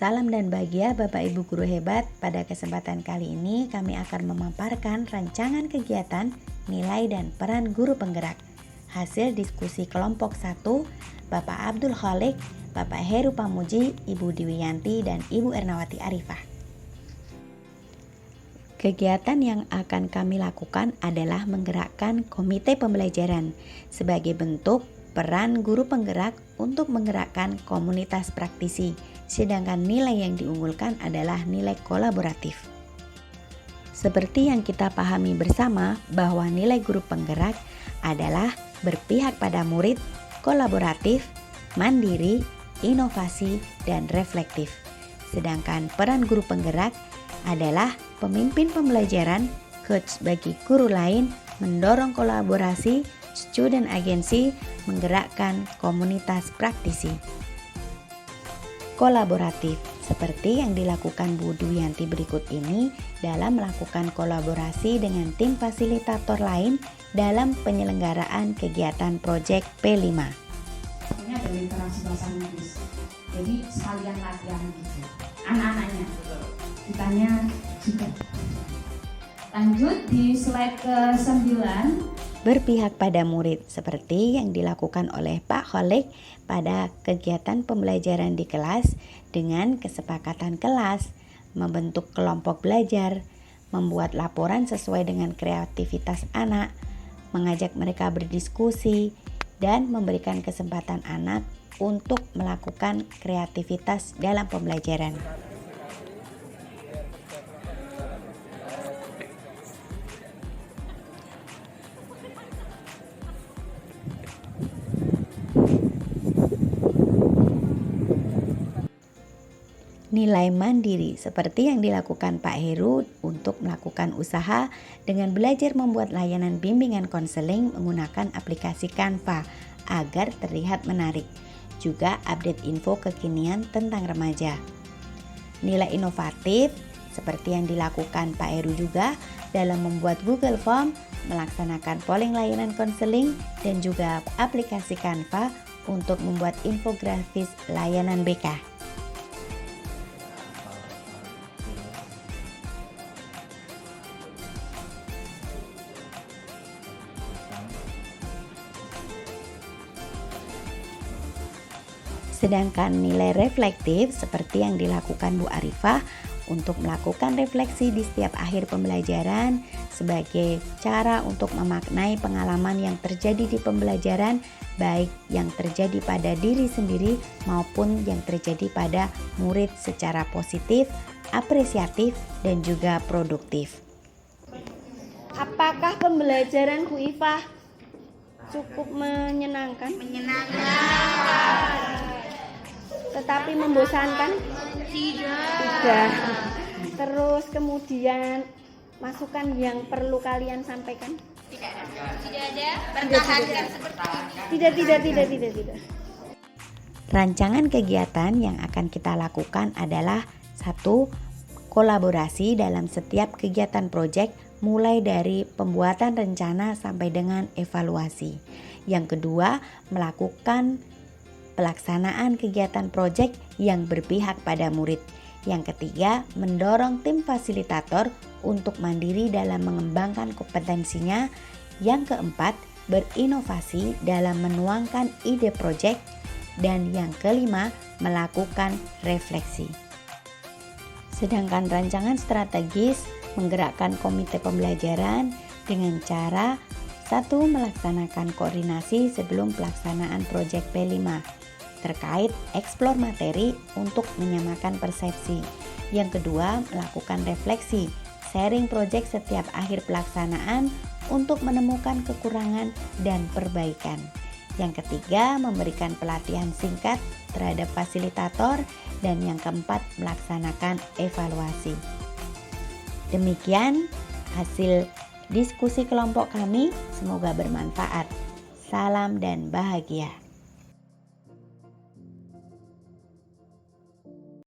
Salam dan bahagia Bapak Ibu Guru hebat. Pada kesempatan kali ini kami akan memaparkan rancangan kegiatan nilai dan peran guru penggerak. Hasil diskusi kelompok 1 Bapak Abdul Khalik, Bapak Heru Pamuji, Ibu Diwiyanti dan Ibu Ernawati Arifah. Kegiatan yang akan kami lakukan adalah menggerakkan komite pembelajaran sebagai bentuk peran guru penggerak untuk menggerakkan komunitas praktisi, sedangkan nilai yang diunggulkan adalah nilai kolaboratif. Seperti yang kita pahami bersama bahwa nilai guru penggerak adalah berpihak pada murid, kolaboratif, mandiri, inovasi, dan reflektif. Sedangkan peran guru penggerak adalah pemimpin pembelajaran, coach bagi guru lain, mendorong kolaborasi, student agency, menggerakkan komunitas praktisi. Kolaboratif, seperti yang dilakukan Bu Dwiyanti berikut ini dalam melakukan kolaborasi dengan tim fasilitator lain dalam penyelenggaraan kegiatan proyek P5. Ini ada literasi bahasa Inggris, jadi sekalian latihan gitu. Anak-anaknya ditanya juga. Lanjut di slide ke-9. Berpihak pada murid seperti yang dilakukan oleh Pak Kholik pada kegiatan pembelajaran di kelas dengan kesepakatan kelas, membentuk kelompok belajar, membuat laporan sesuai dengan kreativitas anak, mengajak mereka berdiskusi, dan memberikan kesempatan anak untuk melakukan kreativitas dalam pembelajaran. Nilai mandiri seperti yang dilakukan Pak Heru untuk melakukan usaha dengan belajar membuat layanan bimbingan konseling menggunakan aplikasi Canva agar terlihat menarik. Juga update info kekinian tentang remaja. Nilai inovatif seperti yang dilakukan Pak Heru juga dalam membuat Google Form, melaksanakan polling layanan konseling, dan juga aplikasi Canva untuk membuat infografis layanan BK. Sedangkan nilai reflektif seperti yang dilakukan Bu Arifah untuk melakukan refleksi di setiap akhir pembelajaran sebagai cara untuk memaknai pengalaman yang terjadi di pembelajaran, baik yang terjadi pada diri sendiri maupun yang terjadi pada murid secara positif, apresiatif, dan juga produktif. Apakah pembelajaran Bu Ifah cukup menyenangkan? Tetapi membosankan? Tidak. Terus kemudian masukan yang perlu kalian sampaikan? Tidak ada. Pertahankan seperti ini. Tidak. Rancangan kegiatan yang akan kita lakukan adalah 1. Kolaborasi dalam setiap kegiatan proyek mulai dari pembuatan rencana sampai dengan evaluasi. Yang kedua, melakukan pelaksanaan kegiatan proyek yang berpihak pada murid. Yang ketiga, mendorong tim fasilitator untuk mandiri dalam mengembangkan kompetensinya. Yang keempat, berinovasi dalam menuangkan ide proyek. Dan yang kelima, melakukan refleksi. Sedangkan rancangan strategis menggerakkan komite pembelajaran dengan cara 1. Melaksanakan koordinasi sebelum pelaksanaan proyek P5 terkait eksplor materi untuk menyamakan persepsi. Yang kedua, melakukan refleksi, sharing proyek setiap akhir pelaksanaan untuk menemukan kekurangan dan perbaikan. Yang ketiga, memberikan pelatihan singkat terhadap fasilitator. Dan yang keempat, melaksanakan evaluasi. Demikian hasil diskusi kelompok kami, semoga bermanfaat. Salam dan bahagia.